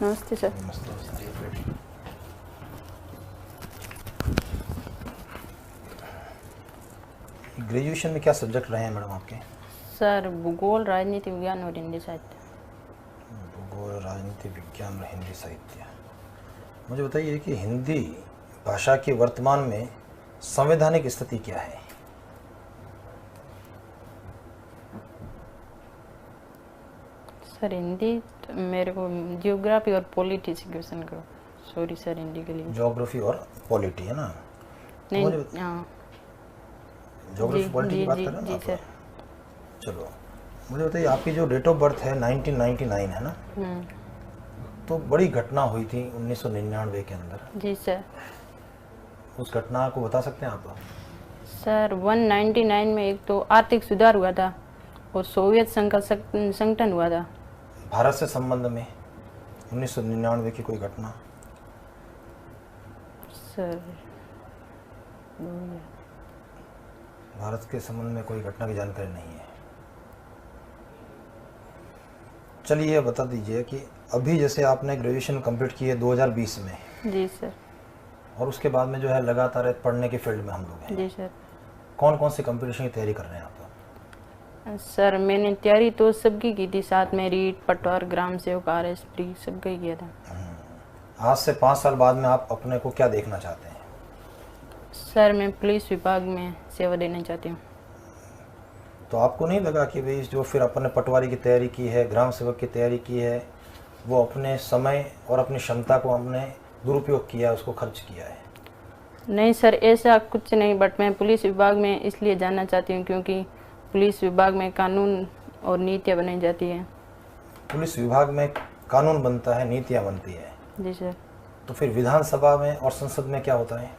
नमस्ते सर। नमस्ते। ग्रेजुएशन में क्या सब्जेक्ट रहे हैं मैडम आपके? सर भूगोल, राजनीति विज्ञान और हिंदी साहित्य। भूगोल, राजनीति विज्ञान और हिंदी साहित्य। मुझे बताइए कि हिंदी भाषा की वर्तमान में संवैधानिक स्थिति क्या है? सर हिंदी तो मेरे को जियोग्राफी और पॉलिटी से क्वेश्चन करो। सॉरी सर, हिंदी के लिए। ज्योग्राफी और पॉलिटी है ना? तो नहीं, मुझे हाँ ज्योग्राफी पॉलिटी की बात कर रहे हैं ना जी आप? सर। चलो मुझे बताइए, आपकी जो डेट ऑफ बर्थ है 1999 है ना? तो बड़ी घटना हुई थी 1999 के अंदर। जी सर। उस घटना को बता सकते हैं आप? सर 199 में एक तो आर्थिक सुधार हुआ था और सोवियत संघ का संगठन हुआ था। भारत से संबंध में 1999 की कोई घटना? सर भारत के संबंध में कोई घटना की जानकारी नहीं है। चलिए ये बता दीजिए कि अभी जैसे आपने ग्रेजुएशन कंप्लीट की है 2020 में। जी सर। और उसके बाद में जो है लगातार पढ़ने के फील्ड में हम लोग हैं। जी सर। कौन कौन सी कंपटीशन की तैयारी कर रहे हैं आप? सर मैंने तैयारी तो सबकी की थी, साथ में रीट, पटवार, ग्राम सेवक, RS सबका ही किया था। आज से 5 साल बाद में आप अपने को क्या देखना चाहते हैं? सर मैं पुलिस विभाग में सेवा देना चाहती हूँ। तो आपको नहीं लगा कि भाई जो फिर अपने पटवारी की तैयारी की है, ग्राम सेवक की तैयारी की है, वो अपने समय और अपनी क्षमता को हमने दुरुपयोग किया है, उसको खर्च किया है? नहीं सर, ऐसा कुछ नहीं, बट मैं पुलिस विभाग में इसलिए जाना चाहती हूँ क्योंकि पुलिस विभाग में कानून और नीतियाँ बनाई जाती हैं। पुलिस विभाग में कानून बनता है, नीतियाँ बनती है। जी सर। तो फिर विधानसभा में और संसद में क्या होता है?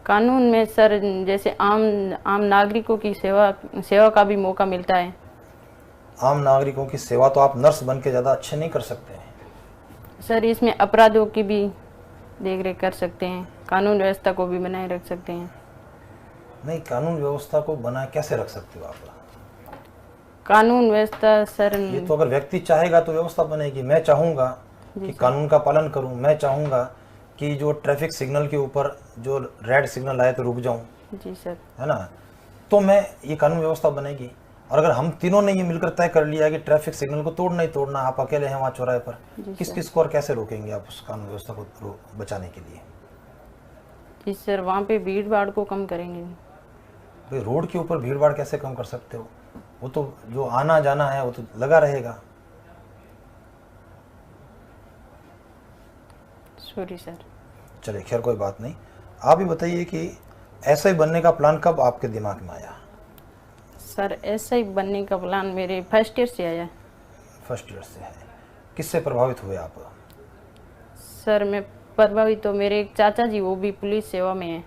कानून में सर जैसे आम नागरिकों की सेवा का भी मौका मिलता है। आम नागरिकों की सेवा तो आप नर्स बन के ज़्यादा अच्छे नहीं कर सकते हैं सर, इसमें अपराधों की भी देखरेख कर सकते हैं, कानून व्यवस्था को भी बनाए रख सकते हैं। नहीं, कानून व्यवस्था को बनाए कैसे रख सकते हो आप? कानून व्यवस्था सर, ये तो अगर व्यक्ति चाहेगा तो व्यवस्था बनेगी। मैं चाहूँगा कि कानून का पालन करूँ, मैं चाहूँगा कि जो ट्रैफिक सिग्नल के ऊपर जो रेड सिग्नल आए तो रुक जाऊँ। जी सर। है ना? तो मैं ये कानून व्यवस्था बनेगी। और अगर हम तीनों ने ये मिलकर तय कर लिया कि ट्रैफिक सिग्नल को तोड़ना ही तोड़ना, आप अकेले हैं वहाँ चौराहे पर, किस किस को और कैसे रोकेंगे आप उस कानून व्यवस्था को बचाने के लिए? जी सर, वहाँ पे भीड़ भाड़ को कम करेंगे। भाई रोड के ऊपर भीड़ भाड़ कैसे कम कर सकते हो? वो तो जो आना जाना है वो तो लगा रहेगा। Sorry sir. चलिए खैर कोई बात नहीं। आप ही बताइए कि ऐसा ही बनने का प्लान कब आपके दिमाग में आया? सर ऐसा ही बनने का प्लान मेरे फर्स्ट ईयर से आया। फर्स्ट ईयर से है। किससे प्रभावित हुए आप? सर मैं प्रभावित तो मेरे एक चाचा जी, वो भी पुलिस सेवा में है।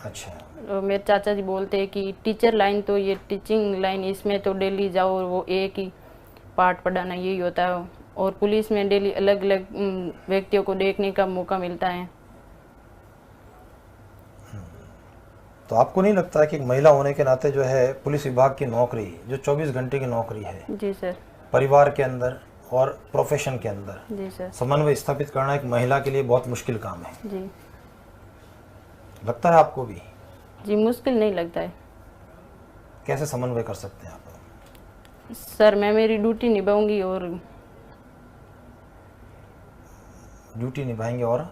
अच्छा। तो मेरे चाचा जी बोलते हैं कि टीचर लाइन तो ये टीचिंग लाइन, इसमें तो डेली जाओ, वो एक ही पाठ पढ़ाना यही होता है, और पुलिस में डेली अलग अलग व्यक्तियों को देखने का मौका मिलता है। तो आपको नहीं लगता है कि महिला होने के नाते जो है पुलिस विभाग की नौकरी, जो 24 घंटे की नौकरी है, जी सर। परिवार के अंदर और प्रोफेशन के अंदर जी सर। समन्वय स्थापित करना एक महिला के लिए बहुत मुश्किल काम है? जी। लगता है आपको भी? जी, मुश्किल नहीं लगता है। कैसे समन्वय कर सकते हैं आप? सर मैं मेरी ड्यूटी निभाऊंगी और ड्यूटी निभाएंगे और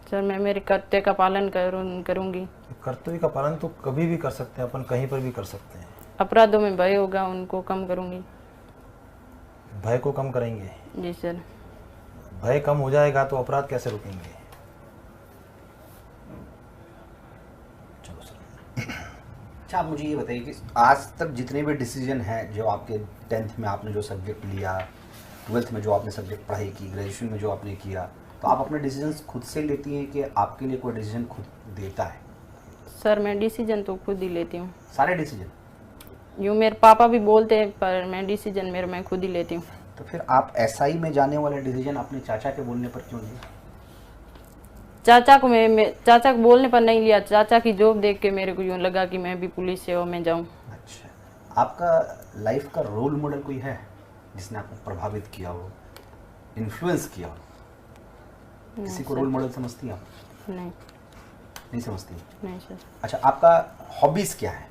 सर मैं मेरे कर्तव्य का पालन करूंगी। कर्तव्य का पालन तो कभी भी कर सकते हैं अपन, कहीं पर भी कर सकते हैं। अपराधों में भय होगा उनको कम करूंगी। भय को कम करेंगे? जी सर। भय कम हो जाएगा तो अपराध कैसे रुकेंगे? चलो सर। अच्छा, आप मुझे ये बताइए कि आज तक जितने भी डिसीजन हैं, जो आपके 10th में आपने जो सब्जेक्ट लिया, 12th में जो आपने सब्जेक्ट पढ़ाई की, ग्रेजुएशन में जो आपने किया, तो आप अपने डिसीजंस खुद से लेती हैं कि आपके लिए कोई डिसीजन खुद देता है? सर मैं डिसीजन तो खुद ही लेती हूँ। सारे डिसीजन? यूँ मेरे पापा भी बोलते हैं, पर मैं डिसीजन मैं खुद ही लेती हूँ। तो फिर आप SI में जाने वाला डिसीजन अपने चाचा के बोलने पर क्यों लिया? चाचा को बोलने पर नहीं लिया। चाचा की जॉब देख के मेरे को यूँ लगा कि मैं भी पुलिस सेवा में जाऊँ। अच्छा, आपका लाइफ का रोल मॉडल कोई है जिसने आपको प्रभावित किया हो, इन्फ्लुएंस किया हो? किसी को सर। रोल मॉडल समझती हैं आप? नहीं। नहीं समझती? नहीं सर। अच्छा, आपका हॉबीज क्या है?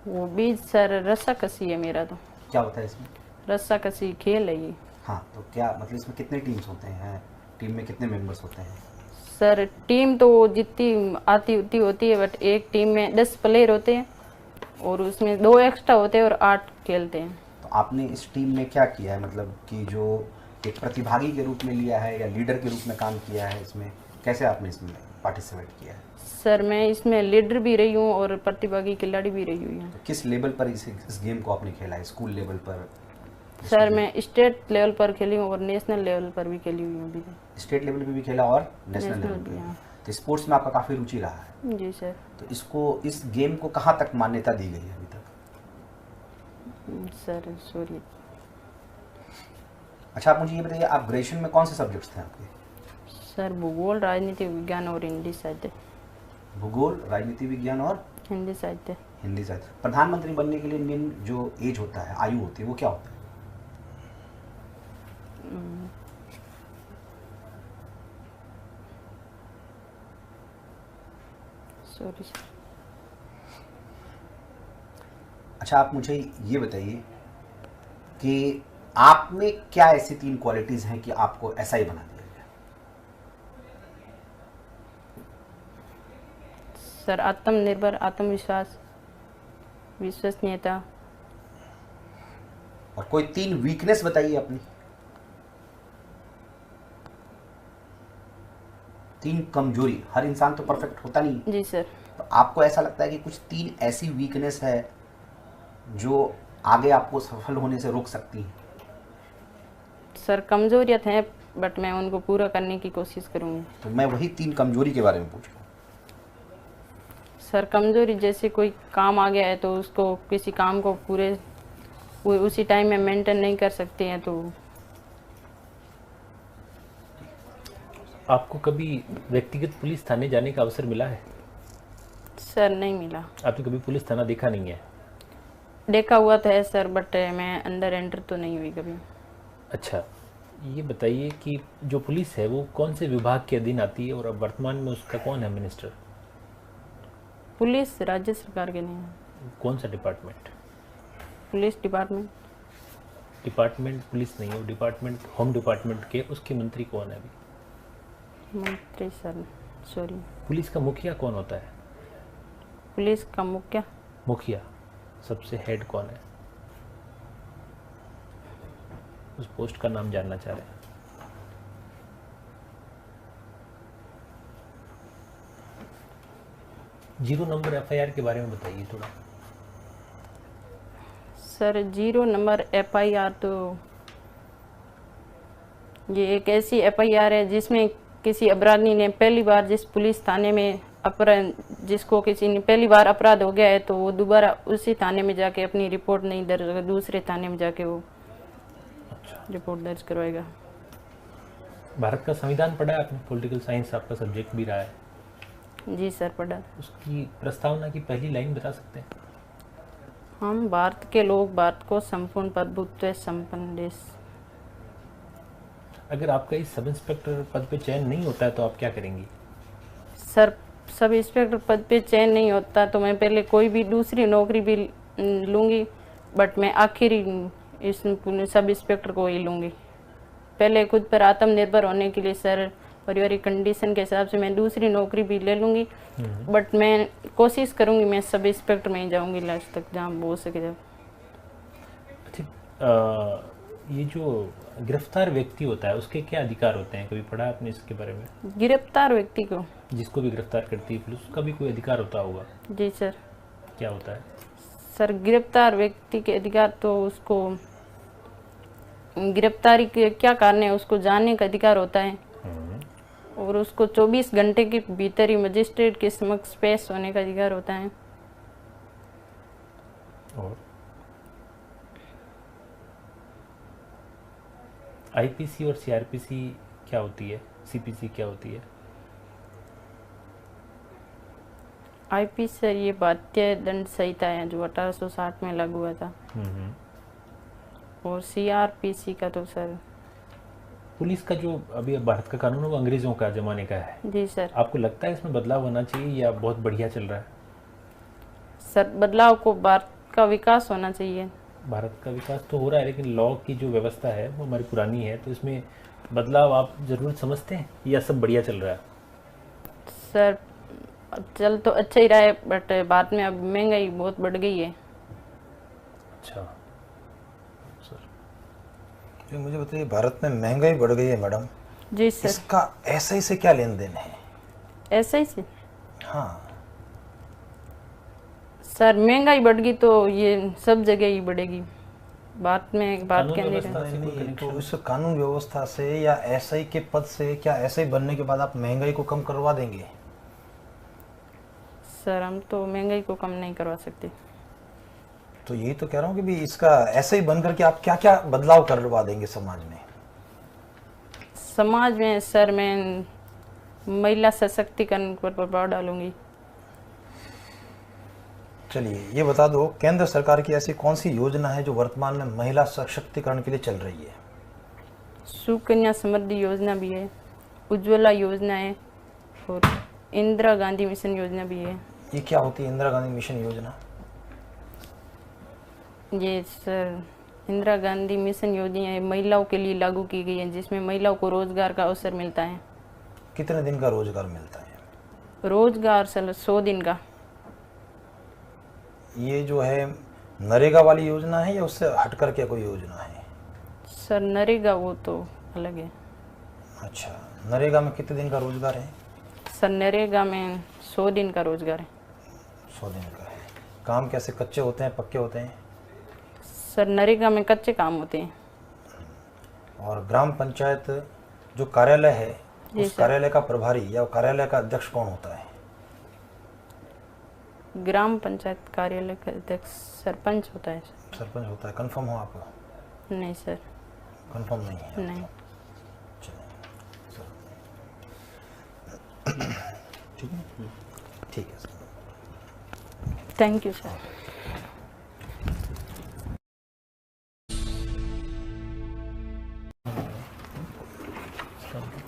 वो बीज सर रस्साकसी है मेरा तो। क्या होता है इसमें? रस्साकसी खेल है ये। हाँ, तो क्या मतलब इसमें कितने टीम्स होते हैं? टीम में कितने मेंबर्स होते हैं? सर टीम तो जितनी आती उतनी होती है, बट एक टीम में 10 प्लेयर होते हैं और उसमें 2 एक्स्ट्रा होते हैं और 8 खेलते हैं। तो आपने इस टीम में क्या किया है, मतलब कि जो एक प्रतिभागी के रूप में लिया है या लीडर के रूप में काम किया है, इसमें कैसे आपने इसमें पार्टिसिपेट किया है? सर मैं इसमें लीडर भी रही हूँ और प्रतिभागी खिलाड़ी भी रही हुई हूँ। तो किस लेवल पर इस गेम को आपने खेला है? स्कूल लेवल पर? सर मैं स्टेट लेवल पर खेली हूँ और नेशनल लेवल पर भी खेली हुई हूँ अभी तक। स्टेट लेवल पे भी खेला और नेशनल नेशनल लेवल पे भी, भी। हाँ। तो स्पोर्ट्स में आपका काफ़ी रुचि रहा है। जी सर। तो इस गेम को कहाँ तक मान्यता दी गई है अभी तक? Sir sorry. अच्छा, आप मुझे ये बताइए, आप ग्रेजुएशन में कौन से सब्जेक्ट्स थे आपके? सर भूगोल, राजनीति विज्ञान और हिंदी साहित्य। भूगोल, राजनीति विज्ञान और हिंदी साहित्य। हिंदी साहित्य। प्रधानमंत्री बनने के लिए मेन जो एज होता है, आयु होती है, वो क्या होता है? Sorry sir. अच्छा, आप मुझे ये बताइए कि आप में क्या ऐसी 3 क्वालिटीज हैं कि आपको एसआई बना दिया गया? सर आत्मनिर्भर, आत्मविश्वास, विश्वसनीयता। और कोई 3 वीकनेस बताइए अपनी। 3 कमजोरी। हर इंसान तो परफेक्ट होता नहीं। जी सर। तो आपको ऐसा लगता है कि कुछ 3 ऐसी वीकनेस है जो आगे आपको सफल होने से रोक सकती है? सर कमजोरियत हैं बट मैं उनको पूरा करने की कोशिश करूँगी। तो मैं वही 3 कमजोरी के बारे में पूछ रहा हूँ। सर कमजोरी जैसे कोई काम आ गया है तो उसको किसी काम को पूरे उसी टाइम में मेंटेन नहीं कर सकते हैं तो। आपको कभी व्यक्तिगत पुलिस थाने जाने का अवसर मिला है? सर नहीं मिला। आपने कभी पुलिस थाना देखा नहीं है? देखा हुआ तो है सर बट मैं अंदर एंटर तो नहीं हुई कभी। अच्छा, ये बताइए कि जो पुलिस है वो कौन से विभाग के अधीन आती है और अब वर्तमान में उसका कौन है मिनिस्टर? पुलिस राज्य सरकार के नहीं है। कौन सा department? Police department. Department police नहीं है, वो डिपार्टमेंट होम डिपार्टमेंट के, उसके मंत्री कौन है अभी? मंत्री सर सॉरी। पुलिस का मुखिया कौन होता है? पुलिस का मुखिया। मुखिया सबसे हेड कौन है? उस पोस्ट का नाम जानना चाह रहे हैं। जीरो नंबर एफआईआर के बारे में बताइए थोड़ा। सर 0 नंबर एफआईआर तो ये एक ऐसी एफआईआर है जिसमें किसी अपराधी ने पहली बार जिस पुलिस थाने में जिसको किसी ने पहली बार अपराध हो गया है तो वो दोबारा उसी थाने में जाके अपनी रिपोर्ट नहीं दर्ज होगा, दूसरे थाने में जाके वो रिपोर्ट दर्ज करवाएगा। भारत का संविधान पढ़ा है आपने? पॉलिटिकल साइंस आपका सब्जेक्ट भी रहा है। जी सर पढ़ा। उसकी प्रस्तावना की पहली लाइन बता सकते हैं? हम भारत के लोग भारत को संपूर्ण प्रभुत्व संपन्न देश। अगर आपका इस सब इंस्पेक्टर पद पे चयन नहीं होता है तो आप क्या करेंगी? सर सब इंस्पेक्टर पद पे चयन नहीं होता तो मैं पहले कोई भी दूसरी नौकरी भी लूँगी बट मैं आखिरी इस सब इंस्पेक्टर को ही लूँगी। पहले खुद पर आत्मनिर्भर होने के लिए सर पारिवारिक कंडीशन के हिसाब से मैं दूसरी नौकरी भी ले लूँगी बट मैं कोशिश करूँगी मैं सब इंस्पेक्टर में ही जाऊँगी लास्ट तक जहाँ हो सके जब। अच्छा, ये जो गिरफ्तार व्यक्ति होता है उसके क्या अधिकार होते हैं? कभी पढ़ा आपने इसके बारे में? गिरफ्तार व्यक्ति को जिसको भी गिरफ्तार करती है पुलिस, उसका भी कोई अधिकार होता होगा? जी सर। क्या होता है? सर गिरफ्तार व्यक्ति के अधिकार तो उसको गिरफ्तारी के क्या कारण है उसको जानने का अधिकार होता है और उसको 24 घंटे के भीतर ही मजिस्ट्रेट के समक्ष पेश होने का अधिकार होता है। और आईपीसी और सीआरपीसी क्या होती है? सीपीसी क्या होती है? आईपी सर ये भारतीय दंड संहिता है जो 1860 में लागू हुआ था। और सीआरपीसी का तो सर पुलिस का जो अभी भारत का कानून है वो अंग्रेजों का जमाने का है। जी सर। आपको लगता है इसमें बदलाव होना चाहिए या बहुत बढ़िया चल रहा है? सर बदलाव को भारत का विकास होना चाहिए। भारत का विकास तो हो रहा है लेकिन लॉ की जो व्यवस्था है वो हमारी पुरानी है, तो इसमें बदलाव आप जरूर समझते हैं या सब बढ़िया चल रहा है? सर चल तो अच्छा ही रहा है बट भारत में अब महंगाई बहुत बढ़ गई है। अच्छा सर, जो मुझे बताइए, भारत में महंगाई बढ़ गई है मैडम, जी सर। इसका एसआई से क्या लेन देन है? ऐसा ही से हाँ, सर महंगाई बढ़ गई तो ये सब जगह ही बढ़ेगी। बात में बात कानून के अंदर व्यवस्था है। से कोई नहीं, कनेक्शन? तो इस कानून व्यवस्था से या एसआई के पद से, क्या एसआई बनने के बाद आप महंगाई को कम करवा देंगे? सर हम तो महंगाई को कम नहीं करवा सकते। तो यही तो कह रहा हूँ कि भी इसका एसआई बन करके आप क्या क्या बदलाव करवा देंगे समाज में? समाज में सर मैं महिला सशक्तिकरण पर प्रभाव डालूंगी। चलिए ये बता दो, केंद्र सरकार की ऐसी कौन सी योजना है जो वर्तमान में महिला सशक्तिकरण के लिए चल रही है? सुकन्या समृद्धि योजना भी है, उज्ज्वला योजना है और इंदिरा गांधी मिशन योजना भी है। ये क्या होती है इंदिरा गांधी मिशन योजना? ये सर इंदिरा गांधी मिशन योजना है महिलाओं के लिए लागू की गई है, जिसमें महिलाओं को रोजगार का अवसर मिलता है। कितने दिन का रोजगार मिलता है? रोजगार सर 100 दिन का। ये जो है नरेगा वाली योजना है या उससे हट करके कोई योजना है? सर नरेगा वो तो अलग है। अच्छा, नरेगा में कितने दिन का रोजगार है? सर नरेगा में 100 दिन का रोजगार है। 100 दिन का है। काम कैसे, कच्चे होते हैं पक्के होते हैं? सर नरेगा में कच्चे काम होते हैं। और ग्राम पंचायत जो कार्यालय है, जी उस सर। कार्यालय का प्रभारी या कार्यालय का अध्यक्ष कौन होता है? ग्राम पंचायत कार्यालय का अध्यक्ष सरपंच होता है। सरपंच होता है। कंफर्म हो आप? नहीं सर। कंफर्म नहीं है? नहीं। ठीक है, ठीक है सर। Thank you sir.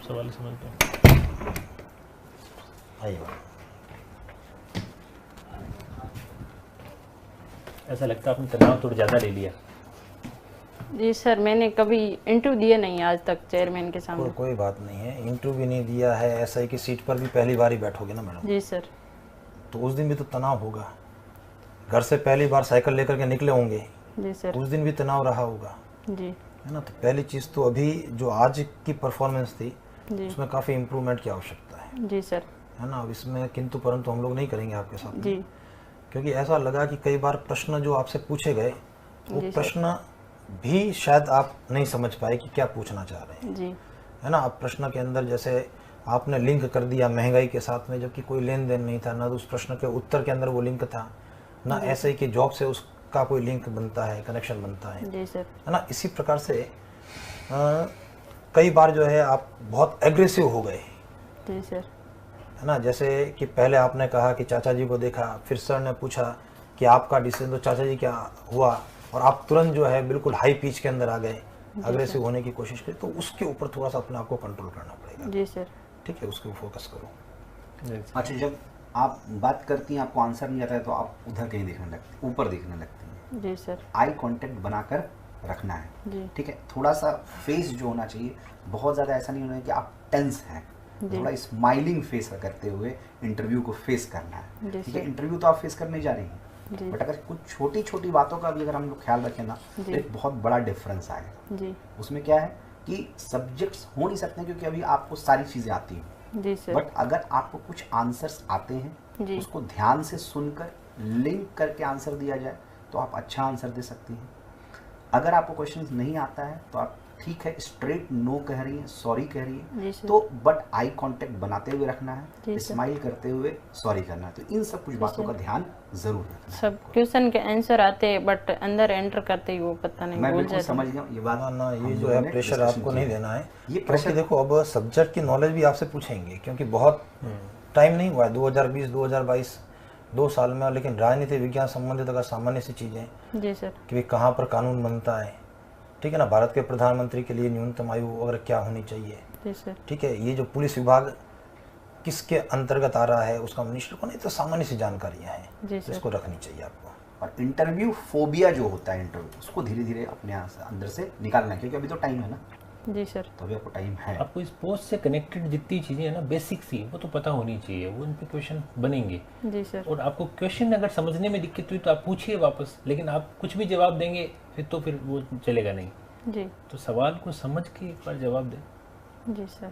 सवाल समझते हैं। आइए। ऐसा लगता है आपने तनाव थोड़ा ज़्यादा ले लिया। जी सर, मैंने कभी इंटरव्यू दिया नहीं आज तक चेयरमैन के सामने। कोई बात नहीं है, इंटरव्यू भी नहीं दिया है, एसआई की सीट पर भी पहली बार ही बैठोगे ना मैडम? जी सर। तो उस दिन भी तो तनाव होगा। घर से पहली बार साइकिल लेकर के निकले होंगे, जी सर। उस दिन भी तनाव रहा होगा, जी। है ना? तो पहली चीज़ तो अभी जो आज की परफॉर्मेंस थी जी। उसमें काफ़ी इम्प्रूवमेंट की आवश्यकता है जी सर। है ना? अब इसमें किंतु परंतु हम लोग नहीं करेंगे आपके साथ में। जी। क्योंकि ऐसा लगा कि कई बार प्रश्न जो आपसे पूछे गए वो जी सर। प्रश्न भी शायद आप नहीं समझ पाए कि क्या पूछना चाह रहे हैं, जी। है ना? आप प्रश्न के अंदर जैसे आपने लिंक कर दिया महंगाई के साथ में, जबकि कोई लेन देन नहीं था, ना तो उस प्रश्न के उत्तर के अंदर वो लिंक था, ना एसआई की जॉब से उसका कोई लिंक बनता है, कनेक्शन बनता है जी सर। है ना? इसी प्रकार से कई बार जो है आप बहुत एग्रेसिव हो गए, जी सर। है ना? जैसे कि पहले आपने कहा कि चाचा जी को देखा, फिर सर ने पूछा कि आपका डिसीजन, तो चाचा जी क्या हुआ, और आप तुरंत जो है बिल्कुल हाई पिच के अंदर आ गए, अग्रेसिव होने की कोशिश की। तो उसके ऊपर थोड़ा सा अपने आप को कंट्रोल करना पड़ेगा। जी सर। ठीक है, उसके ऊपर फोकस करो। अच्छा, जब आप बात करती हैं आपको आंसर नहीं आता है तो आप उधर कहीं देखने लगती हैं, ऊपर देखने लगती हैं। जी सर। आई कांटेक्ट बनाकर रखना है, जी। ठीक है? थोड़ा सा फेस जो होना चाहिए, बहुत ज़्यादा ऐसा नहीं होना है कि आप टेंस हैं, जी। थोड़ा स्माइलिंग फेस करते हुए इंटरव्यू को फेस करना है, जी ठीक है? सर। इंटरव्यू तो आप फेस करने जा रही हैं, जी। बट अगर कुछ छोटी छोटी बातों का भी अगर हम लोग ख्याल रखें ना तो जी। एक बहुत बड़ा डिफरेंस आएगा। जी। उसमें क्या है कि सब्जेक्ट्स हो नहीं सकते क्योंकि अभी आपको सारी चीज़ें आती हैं, जी सर। बट अगर आपको कुछ आंसर्स आते हैं, जी। उसको ध्यान से सुनकर लिंक करके आंसर दिया जाए तो आप अच्छा आंसर दे सकती हैं। अगर आपको क्वेश्चंस नहीं आता है तो आप ठीक है स्ट्रेट नो कह रही हैं, सॉरी कह रही जी हैं, सर। तो बट आई कांटेक्ट बनाते हुए रखना जी है, सर। स्माइल करते हुए सॉरी करना है। तो इन सब कुछ बातों का ध्यान जरूर रखना है। सब क्वेश्चन के आंसर आते हैं बट अंदर एंटर करते ही वो पता नहीं मैं भूल बिल्कुल जाते समझ हैं। गया ये बात। ना ना, ये हम जो लोगों है ने प्रेशर discussion आपको किया। नहीं देना है। ये क्योंकि प्रेशर देखो अब सब्जेक्ट की नॉलेज भी आपसे पूछेंगे, क्योंकि बहुत टाइम नहीं हुआ है, 2020 2022 2 साल में, लेकिन राजनीति विज्ञान संबंधित अगर सामान्य सी चीज़ें जी सर। कि भाई कहाँ पर कानून बनता है, ठीक है ना, भारत के प्रधानमंत्री के लिए न्यूनतम आयु वगैरह क्या होनी चाहिए, जी सर। ठीक है, ये जो पुलिस विभाग किसके अंतर्गत आ रहा है उसका मिनिस्टर को नहीं, तो सामान्य सी जानकारियाँ हैं जी सर। इसको रखनी चाहिए आपको। और इंटरव्यू फोबिया जो होता है इंटरव्यू, उसको धीरे धीरे अपने अंदर से निकालना है, क्योंकि अभी तो टाइम है ना, जी सर। तो अभी आपको टाइम है। आपको इस पोस्ट से कनेक्टेड जितनी चीज़ें हैं ना बेसिक सी, वो तो पता होनी चाहिए, वो उन पे क्वेश्चन बनेंगे। जी सर। और आपको क्वेश्चन अगर समझने में दिक्कत हुई तो आप पूछिए वापस, लेकिन आप कुछ भी जवाब देंगे फिर वो चलेगा नहीं। जी। तो सवाल को समझ के एक बार जवाब दें। जी सर।